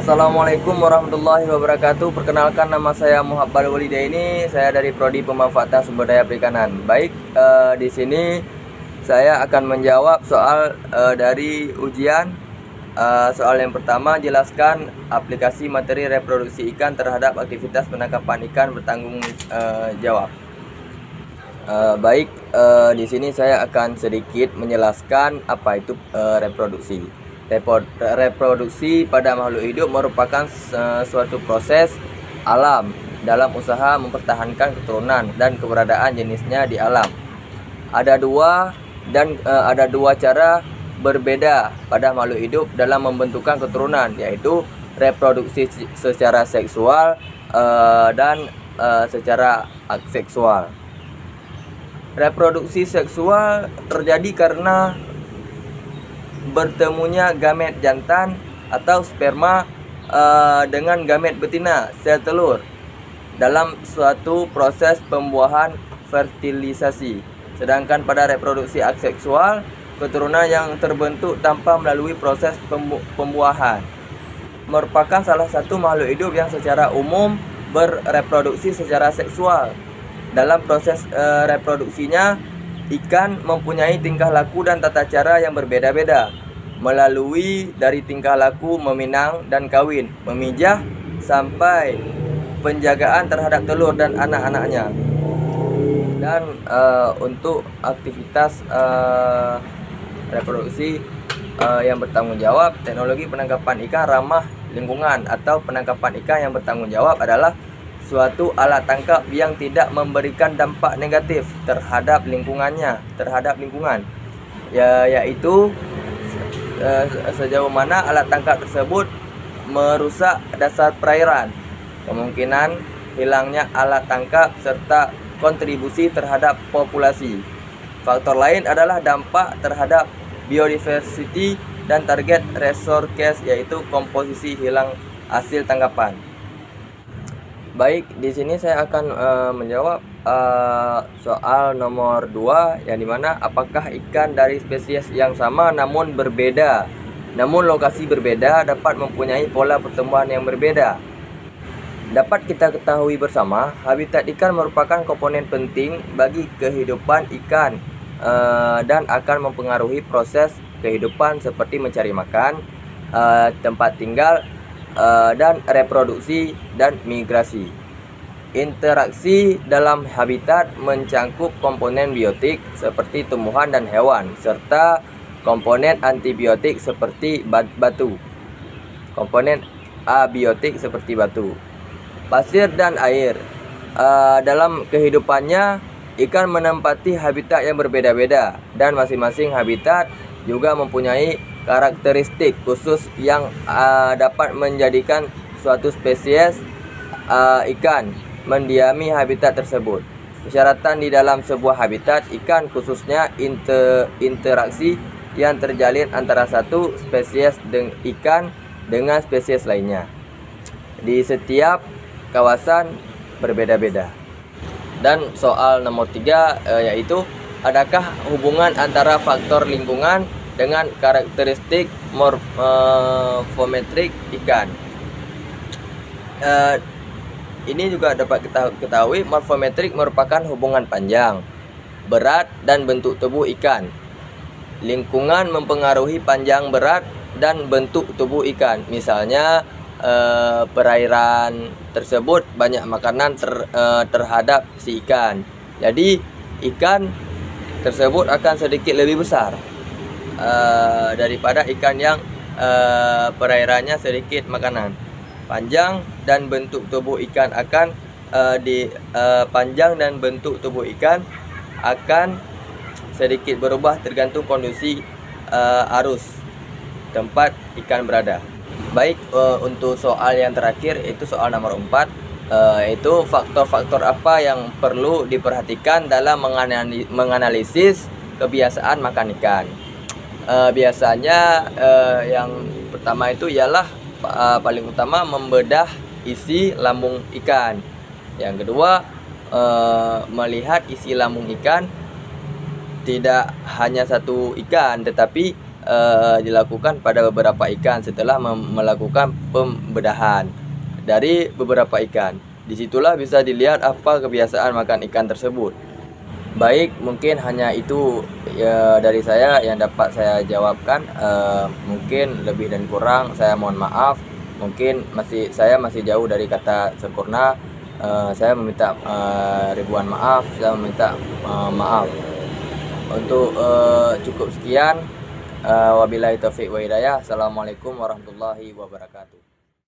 Assalamualaikum warahmatullahi wabarakatuh. Perkenalkan, nama saya Muhabbal Walidaini. Saya dari Prodi Pemanfaatan Sumber Daya Perikanan. Baik, di sini saya akan menjawab soal dari ujian. Soal yang pertama, jelaskan aplikasi materi reproduksi ikan terhadap aktivitas penangkapan ikan bertanggung jawab. Baik, di sini saya akan sedikit menjelaskan apa itu reproduksi. Reproduksi pada makhluk hidup merupakan suatu proses alam dalam usaha mempertahankan keturunan dan keberadaan jenisnya di alam. Ada dua cara berbeda pada makhluk hidup dalam membentukkan keturunan, yaitu reproduksi secara seksual dan secara aseksual. Reproduksi seksual terjadi karena bertemunya gamet jantan atau sperma dengan gamet betina sel telur dalam suatu proses pembuahan fertilisasi. Sedangkan pada reproduksi aseksual, keturunan yang terbentuk tanpa melalui proses pembuahan merupakan salah satu makhluk hidup yang secara umum bereproduksi secara seksual. Dalam proses reproduksinya, ikan mempunyai tingkah laku dan tata cara yang berbeda-beda, melalui dari tingkah laku meminang dan kawin, memijah, sampai penjagaan terhadap telur dan anak-anaknya. Dan untuk aktivitas reproduksi yang bertanggung jawab, teknologi penangkapan ikan ramah lingkungan atau penangkapan ikan yang bertanggung jawab adalah suatu alat tangkap yang tidak memberikan dampak negatif terhadap lingkungan, yaitu sejauh mana alat tangkap tersebut merusak dasar perairan, kemungkinan hilangnya alat tangkap, serta kontribusi terhadap populasi. Faktor lain adalah dampak terhadap biodiversity dan target resource, yaitu komposisi hilang hasil tangkapan. Baik, di sini saya akan menjawab soal nomor 2, yang dimana apakah ikan dari spesies yang sama namun berbeda, namun lokasi berbeda dapat mempunyai pola pertumbuhan yang berbeda. Dapat kita ketahui bersama, habitat ikan merupakan komponen penting bagi kehidupan ikan dan akan mempengaruhi proses kehidupan seperti mencari makan, tempat tinggal, dan reproduksi dan migrasi. Interaksi dalam habitat mencangkup komponen biotik seperti tumbuhan dan hewan, serta komponen antibiotik seperti batu, komponen abiotik seperti batu, pasir, dan air. Dalam kehidupannya, ikan menempati habitat yang berbeda-beda, dan masing-masing habitat juga mempunyai karakteristik khusus yang dapat menjadikan suatu spesies ikan mendiami habitat tersebut. Persyaratan di dalam sebuah habitat ikan, khususnya interaksi yang terjalin antara satu spesies ikan dengan spesies lainnya di setiap kawasan berbeda-beda. Dan soal nomor 3 yaitu adakah hubungan antara faktor lingkungan dengan karakteristik morfometrik ikan? Ini juga dapat kita ketahui, morfometrik merupakan hubungan panjang, berat, dan bentuk tubuh ikan. Lingkungan mempengaruhi panjang, berat, dan bentuk tubuh ikan. Misalnya perairan tersebut banyak makanan terhadap si ikan, jadi ikan tersebut akan sedikit lebih besar daripada ikan yang perairannya sedikit makanan. Panjang dan bentuk tubuh ikan akan panjang dan bentuk tubuh ikan akan sedikit berubah tergantung kondisi arus tempat ikan berada. Baik, untuk soal yang terakhir, itu soal nomor 4, yaitu faktor-faktor apa yang perlu diperhatikan dalam menganalisis kebiasaan makan ikan. Biasanya yang pertama itu ialah paling utama membedah isi lambung ikan. Yang kedua, melihat isi lambung ikan tidak hanya satu ikan, tetapi dilakukan pada beberapa ikan setelah melakukan pembedahan dari beberapa ikan. Disitulah bisa dilihat apa kebiasaan makan ikan tersebut. Baik, mungkin hanya itu ya dari saya yang dapat saya jawabkan. Mungkin lebih dan kurang saya mohon maaf. Mungkin saya masih jauh dari kata sempurna. Saya meminta ribuan maaf. Saya meminta maaf. Untuk cukup sekian. Wabillahi taufiq wa hidayah. Assalamualaikum warahmatullahi wabarakatuh.